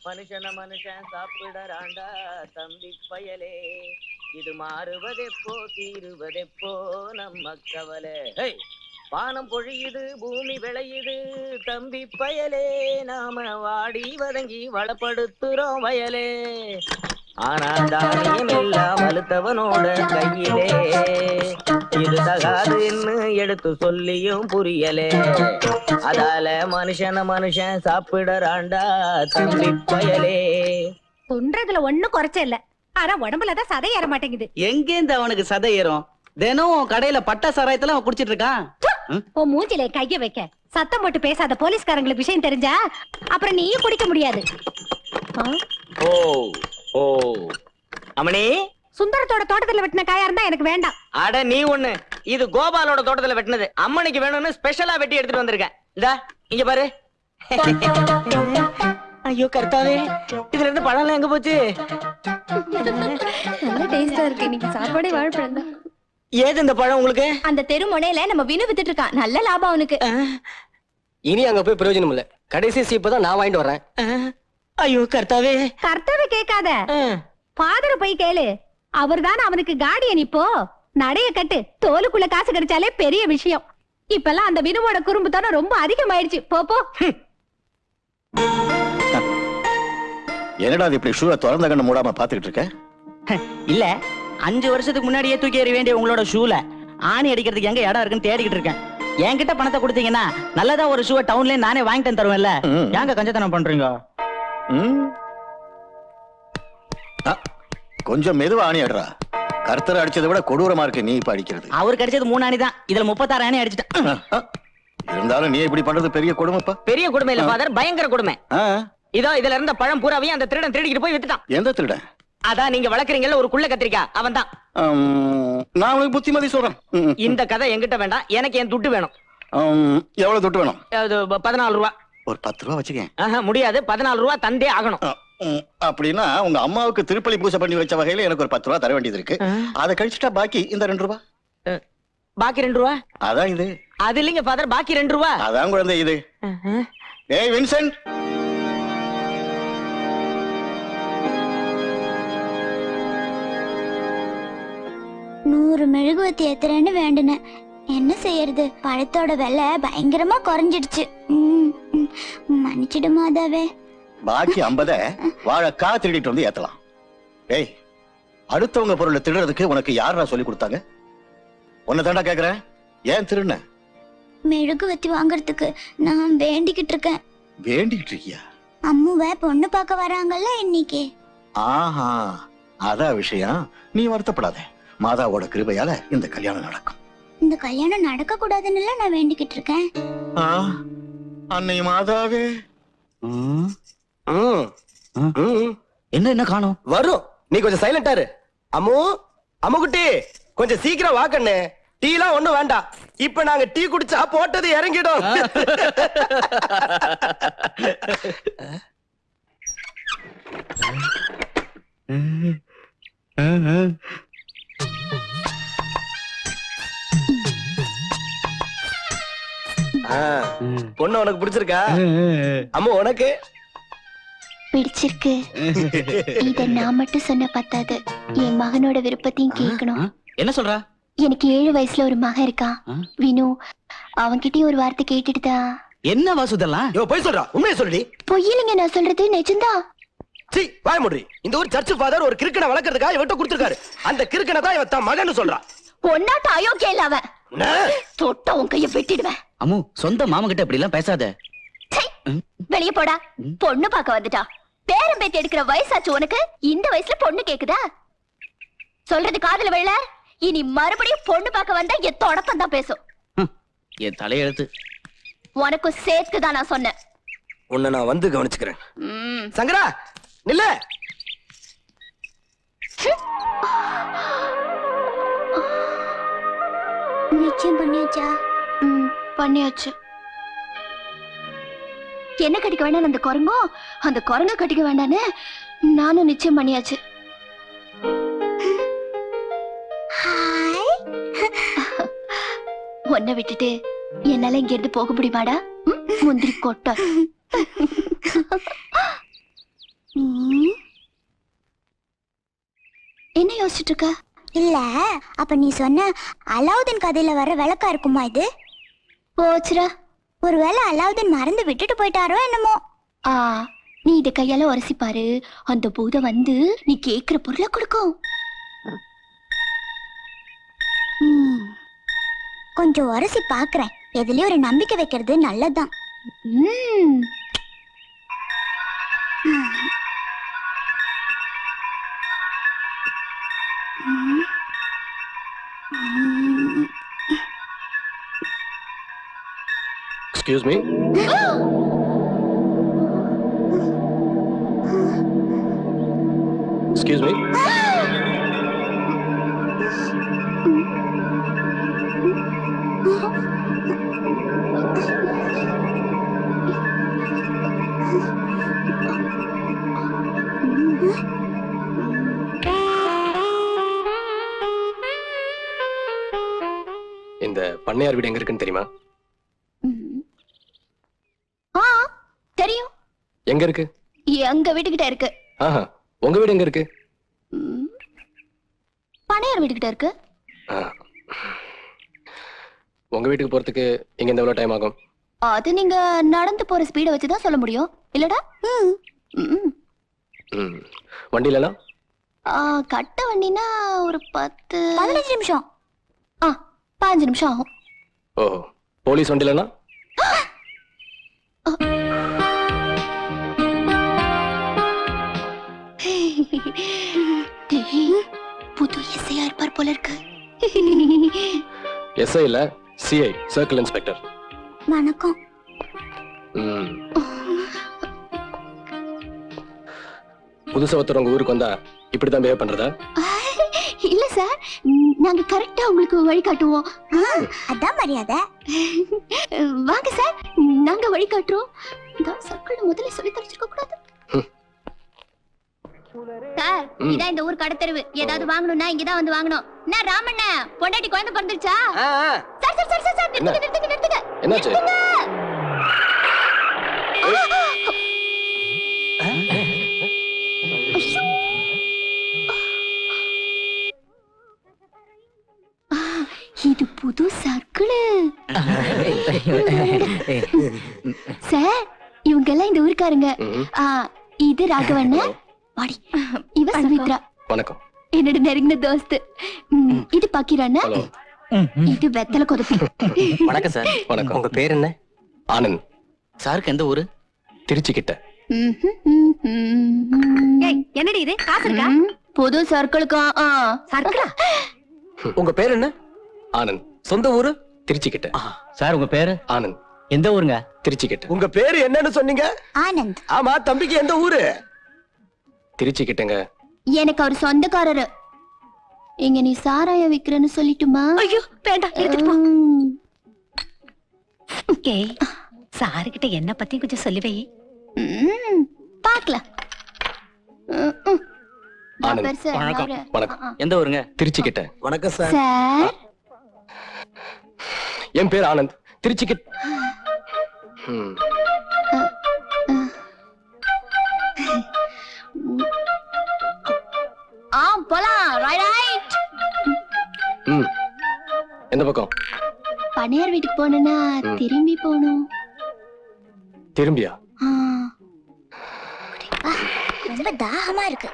மனுஷன மனுஷன் சாப்பிடறாண்டா தம்பி பயலே, இது மாறுவதெப்போ தீருவதெப்போ நம்ம கவலை. வானம் பொழியுது பூமி விளையுது தம்பி பயலே, நாம வாடி வதங்கி வளப்படுத்துறோம் வயலே. ஆனா தானியம் எல்லாம் வலுத்தவனோட கையிலே, இது தகாதுன்னு எடுத்து சொல்லியும் புரியலே. அதால மனுஷன மனுஷன் சாப்பிடறாண்டா தம்பி பயலே. துன்றதுல ஒண்ணும் குறைச்ச இல்ல, ஆனா உடம்புலதான் சதை ஏற மாட்டேங்குது. எங்கேந்து அவனுக்கு சதை ஏறும்? தினம் கடையில பட்ட சாராயத்துல அவன் குடிச்சிட்டு இருக்கான். உன் மூஞ்சில கைய வைக்க சத்தம் போட்டு பேசாத போலீஸ்காரங்களுக்கு விஷயம் தெரிஞ்சா அப்புறம் நீயும் குடிக்க முடியாது. ஓ ஓ அம்மணி, சுந்தரத்தோட தோட்டத்துல வெட்டின காயா இருந்தா எனக்கு வேண்டாம். அட நீ ஒண்ணு, இது கோபாலோட தோட்டத்துல வெட்டினது. அம்மனுக்கு வேணும்னு ஸ்பெஷலா வெட்டி எடுத்துட்டு வந்திருக்கேன். இதா இங்க பாரு. ஐயோ கர்த்தாவே, இதுல இருந்து பழம் எங்க போச்சு? நல்ல டேஸ்டா இருக்கு. இன்னைக்கு சாப்பாடே வாழைப்பழம் தான். ஏது இந்த பழம் உங்களுக்கு? அந்த தெரு முனையில நம்ம வினு வித்துட்டு இருக்கான், நல்ல லாபம் அவனுக்கு. இனி அங்க போய் பிரயோஜனம் இல்ல. கடைசி சீப்பதான் நான் வாங்கிட்டு வரேன். ஐயோ கர்த்தாவே. கர்த்தாவே கேட்காத, ஃபாதர போய் கேளு. அவர்தான் அவனுக்கு கார்டியன். இப்போ நடைய கட்டு, தோலுக்குள்ள காசு கிடைச்சாலே பெரிய விஷயம். இப்பெல்லாம் அந்த வினுவோட குறும்புத்தனம் ரொம்ப அதிகமாயிடுச்சு. போ என்னடா இப்படி ஷூவை திறந்த கண்ணு மூடாம பாத்துக்கிட்டு இருக்க? இல்ல, 5 வருஷத்துக்கு முன்னாடியே தூக்கி எறிய வேண்டிய உங்களோட ஷூல ஆணி அடிக்கிறதுக்கு எங்க இடம் இருக்குன்னு தேடிக்கிட்டு இருக்கேன். என்கிட்ட பணத்தை கொடுத்தீங்கன்னா நல்லதா ஒரு ஷூவை டவுன்ல நானே வாங்கிட்டு தருவேன்ல. ஏங்க கஞ்சத்தனம் பண்றீங்க? கொஞ்சம் மெதுவா ஆணி அடிறா. கர்த்தர் அடிச்சதை விட கொடூரமா இருக்கு நீ இப்ப அடிக்கிறது. அவருக்கு அடிச்சது 3 ஆணி தான், இதுல 36 ஆணி அடிச்சிட்டேன். இருந்தாலும் நீ இப்படி பண்றது பெரிய கொடுமைப்பா. பெரிய கொடுமை இல்ல ஃபாதர், பயங்கர கொடுமை. இதோ இதுல இருந்த பழம் பூராவையும் அந்த திருடன் திருடிக்கிட்டு போய் வித்துட்டான். எந்த திருடன்? அதான் நீங்க வளர்க்குறீங்கல்ல ஒரு குள்ள கத்திரிக்கா, அவன் தான். நான் உனக்கு புத்திமதி சொல்றேன். இந்த கதை என்கிட்ட வேண்டாம், எனக்கு என் துட்டு வேணும். எவ்வளவு துட்டு வேணும்? 14 ரூபா. ஒரு 10 ரூபா வச்சுக்கேன். முடியாது, 14 ரூபா தந்தே ஆகணும். அப்படின்னா உங்க அம்மாவுக்கு திருப்பலி பூசை பண்ணி வச்ச வகையில எனக்கு ஒரு 10 ரூபா தர வேண்டியது இருக்கு. அதை கழிச்சுட்டா பாக்கி இந்த 2 ரூபா. பாக்கி 2 ரூபா? அதான் இது. அது இல்லைங்க ஃபாதர், பாக்கி 2 ரூபா. அதான் குழந்தை இது. ஏய் வின்சென்ட், நூறு மெழுகுவத்தி ஏத்துறேன்னு வேண்டுனேன். என்ன செய்யறது, பழத்தோட விலை பயங்கரமா குறைஞ்சிடுச்சு. மன்னிச்சிடு மாதாவே. பாக்கி 50 வாழைக்கா திருடிட்டு வந்து ஏத்தலாம். ஏய், அடுத்தவங்க பொருளை திருடுறதுக்கு உனக்கு யாரா சொல்லி கொடுத்தாங்க? உன்னை தாண்டா கேக்குறேன், ஏன் திருடுன? மெழுகுவத்தி வாங்குறதுக்கு நான் வேண்டிக்கிட்டு இருக்கேன். வேண்டிக்கிட்டு இருக்கியா? அம்முவை பொண்ணு பார்க்க வராங்கல்ல இன்னைக்கு. ஆஹா, அதான் விஷயம். நீ வருத்தப்படாத, மாதாவோட கிருபையால இந்த கல்யாணம் நடக்கும். இந்த கல்யாணம் நடக்க கூடாதுன்னு நான் வேண்டிக்கிட்டு இருக்கேன். அன்னை மாதாவே. என்ன காணும்? வரும், நீ கொஞ்சம் சைலண்டா இரு. அம்மு, அம்முக்குட்டி கொஞ்சம் சீக்கிரம் வாக்கண்ணு. டீ எல்லாம் ஒண்ணும் வேண்டாம். இப்ப நாங்க டீ குடிச்சா போட்டது இறங்கிடும். பொண்ணு உனக்கு பிடிச்சிருக்கா? அம்மா உனக்கு பிடிச்சிருக்கு. இத நான் மட்டும் சொன்ன பத்தாது, என் மகனோட விருப்பத்தையும் கேட்கணும். என்ன சொல்றா? எனக்கு 7 வயசுல ஒரு மகன் இருக்கான், வினு. அவன்கிட்டயும் ஒரு வார்த்தை கேட்டுட்டுதா. என்ன வாசுதெல்லாம் போய் சொல்றா, உண்மையை சொல்லி. பொய்யிலிங்க, நான் சொல்றது நிஜம்தான். சீ, வாய மூடி. இந்த ஒரு சர்ச் ஃபாதர் ஒரு கிறுக்கனை வளர்க்கறதுக்காக இவன்ட்ட கொடுத்திருக்காரு. அந்த கிறுக்கனை தான் இவன் தான் மகன்னு சொல்றான். பொண்ணாட்ட அயோக்கிய இல்ல அவன். தொட்ட உன் கைய வெட்டிடுவேன். அம்மு, சொந்த மாமா கிட்ட இப்படி எல்லாம் பேசாத. வெளிய போடா. பொண்ணு பார்க்க வந்துட்டா. பேரம் பேத்தி எடுக்கிற வயசாச்சு உனக்கு. இந்த வயசுல பொண்ணு கேக்குதா? சொல்றது காதுல விழல. இனி மறுபடியும் பொண்ணு பார்க்க வந்தா என் தொடப்பம் தான் பேசும். என் தலையெழுத்து. உனக்கும் சேர்த்துதான் நான் சொன்னேன். உன்னை நான் வந்து கவனிச்சுக்கிறேன். சங்கரா நில்ல. நிச்சயம் பண்ணியாச்சா? பண்ணியாச்சு. என்ன கட்டிக்க வேண்டாம் அந்த குரங்கும் அந்த குரங்க கட்டிக்க வேண்டான்னு நானும் நிச்சயம் பண்ணியாச்சு. உன்னை விட்டுட்டு என்னால இங்க இருந்து போக முடியுமாடா? முந்திரி கொட்ட. என்ன யோசிச்சுட்டு இருக்க? இல்ல, அப்ப நீ சொன்ன அலாவுதீன் கதையில வர விளக்கா இருக்குமா இது? போச்சுரா. ஒருவேளை அலாவுதீன் மறந்து விட்டுட்டு போயிட்டாரோ என்னமோ. ஆ, நீ இத கையால உரசி பாரு. அந்த பூதம் வந்து நீ கேக்குற பொருளை கொடுக்கும். கொஞ்சம் உரசி பாக்குறேன். எதுலயும் ஒரு நம்பிக்கை வைக்கிறது நல்லதுதான். ம். Excuse me. Excuse me. இந்த பண்ணையார் வீடு எங்க இருக்குன்னு தெரியுமா? ஆ, தெரியும். எங்க இருக்கு? எங்க வீட்டுக்கிட்ட இருக்கு. ஆஹா, உங்க வீடு எங்க இருக்கு? பணையார் வீட்டுக்கிட்ட இருக்கு. உங்க வீட்டுக்கு போறதுக்கு இங்க எவ்வளவு டைம் ஆகும்? அது நீங்க நடந்து போற ஸ்பீட வச்சுதான் சொல்ல முடியும் இல்லடா? வண்டியிலலாம் கட்ட வண்டினா ஒரு 15 நிமிஷம். 15 நிமிஷம் ஆகும். ஓஹோ, போலீஸ் வண்டியிலலாம் புது இசையா இருப்பார் போல இருக்கு. எஸ்ஐ இல்ல, சிஐ, சர்க்கிள் இன்ஸ்பெக்டர். வணக்கம். புதுசா ஒருத்தர் உங்க ஊருக்கு வந்தா இப்படிதான் பிஹேவ் பண்றதா? இல்ல சார், நாங்க கரெக்டா உங்களுக்கு வழி காட்டுவோம். அதான் மரியாதை. வாங்க சார், நாங்க வழி காட்டுறோம். சர்க்கிள் முதல்ல சொல்லி தரச்சிருக்க கூடாது சார். இதான் இந்த ஊர் கடத்தெருவு. ஏதாவது வாங்கணும்னா இங்கதான் வந்து வாங்கணும். என்ன ராமண்ண பொண்டாட்டி குழந்தை பிறந்துருச்சா? சார் சார் சார் சார் நிறுத்துங்க நிறுத்துங்க நிறுத்துங்க. என்னாச்சு? இது புது சர்க்கிள் சார். இவங்க எல்லாம் இந்த ஊருக்காரங்க. இது ராகவண்ண, வாடி. இவ சுமித்ரா. வணக்கம். என்னோட நெருங்கின தோஸ்து. இது பக்கீரண்ண. இது வெத்தல கொதப்பி. வணக்கம் சார். வணக்கம். உங்க பேர் என்ன? ஆனந்த். சாருக்கு எந்த ஊரு? திருச்சி கிட்ட. என்னடி இது? காசு இருக்கா? புது சர்க்கிளுக்கா? சர்க்கிளா? உங்க பேர் என்ன? ஆனந்த். சொந்த ஊரு? திருச்சி கிட்ட. சார் உங்க பேரு? ஆனந்த். எந்த ஊருங்க? திருச்சி கிட்ட. உங்க பேரு என்னன்னு சொன்னீங்க? ஆனந்த். ஆமா, தம்பிக்கு எந்த ஊரு? திருச்சி கிட்டங்க. எனக்கு அவர் சொந்தக்காரரு. இங்க நீ சாராய விக்கிறன்னு சொல்லிட்டுமா? ஐயோ வேண்டாம், எடுத்துட்டு போ. ஓகே, சாரு கிட்ட என்ன பத்தி கொஞ்சம் சொல்லி வை. பாக்கலாம். ஆனந்த். வணக்கம். வணக்கம். எந்த ஊருங்க? திருச்சி கிட்ட. வணக்கம் சார். சார், என் பேர் ஆனந்த். திருச்சி கிட்ட. போலாம். ரைட். எந்த பக்கம்? பணையார் வீட்டுக்கு போனா திரும்பி போகணும். திரும்பியா? ரொம்ப தாகமா இருக்கு.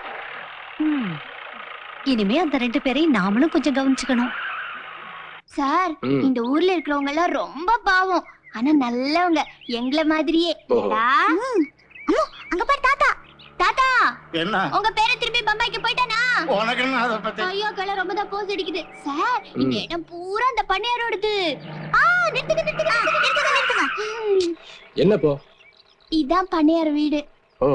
இனிமே அந்த 2 பேரையும் நாமளும் கொஞ்சம் கவனிச்சுக்கணும். சார், இந்த ஊர்ல இருக்கிறவங்க எல்லாம் ரொம்ப பாவம், ஆனா நல்லவங்க. எங்கள மாதிரியே. அங்க பாரு தாத்தா. தாத்தா, என்ன உங்க பேரை திரும்பி பம்பாய்க்கு போயிட்டானா? உனக்கு என்ன அதை பத்தி? ஐயோ, கல ரொம்ப தான் போஸ் அடிக்குது. சார், இந்த இடம் பூரா அந்த பண்ணையாரோடது. நிறுத்துங்க நிறுத்துங்க நிறுத்துங்க நிறுத்துங்க. என்ன போ? இதான் பண்ணையார் வீடு. ஓ.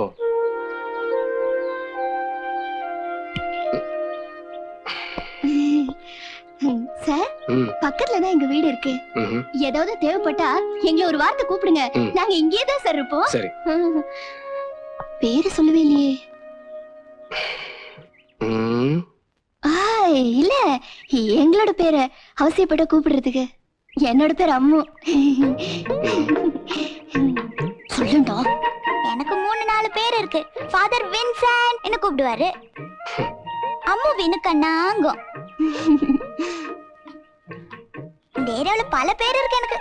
சார், பக்கத்துல தான் எங்க வீடு இருக்கு. ஏதாவது தேவைப்பட்டா எங்களை ஒரு வார்த்தை கூப்பிடுங்க. நாங்க இங்கேயே தான் சார் இருப்போம். சரி. பேரு சொல்லவே இல்லையே. இல்ல, எங்களோட பேரை அவசியப்பட்ட கூப்பிடுறதுக்கு. என்னோட பேர் அம்மு. சொல்லுண்டா. எனக்கு 3-4 பேர் இருக்கு. ஃபாதர் வின்சென்ட் என்ன கூப்பிடுவாரு. அம்மு வினுக்கண்ணாங்கும். இந்த ஏரியாவுல பல பேர் இருக்கு எனக்கு.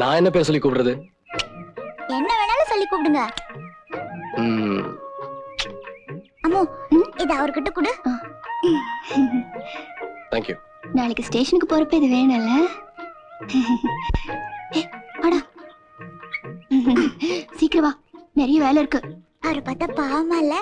நான் என்ன பேர் சொல்லி கூப்பிடுறது? என்ன வேணாலும் சொல்லி கூப்பிடுங்க. அம்மு, இது அவர்கிட்ட கொடு. தேங்க்யூ. நாளைக்கு ஸ்டேஷனுக்கு போறப்ப இது வேணும்ல. அடா, சீக்கிரம் வா, நிறைய வேலை இருக்கு. அவரை பார்த்தா பாவமா இல்ல?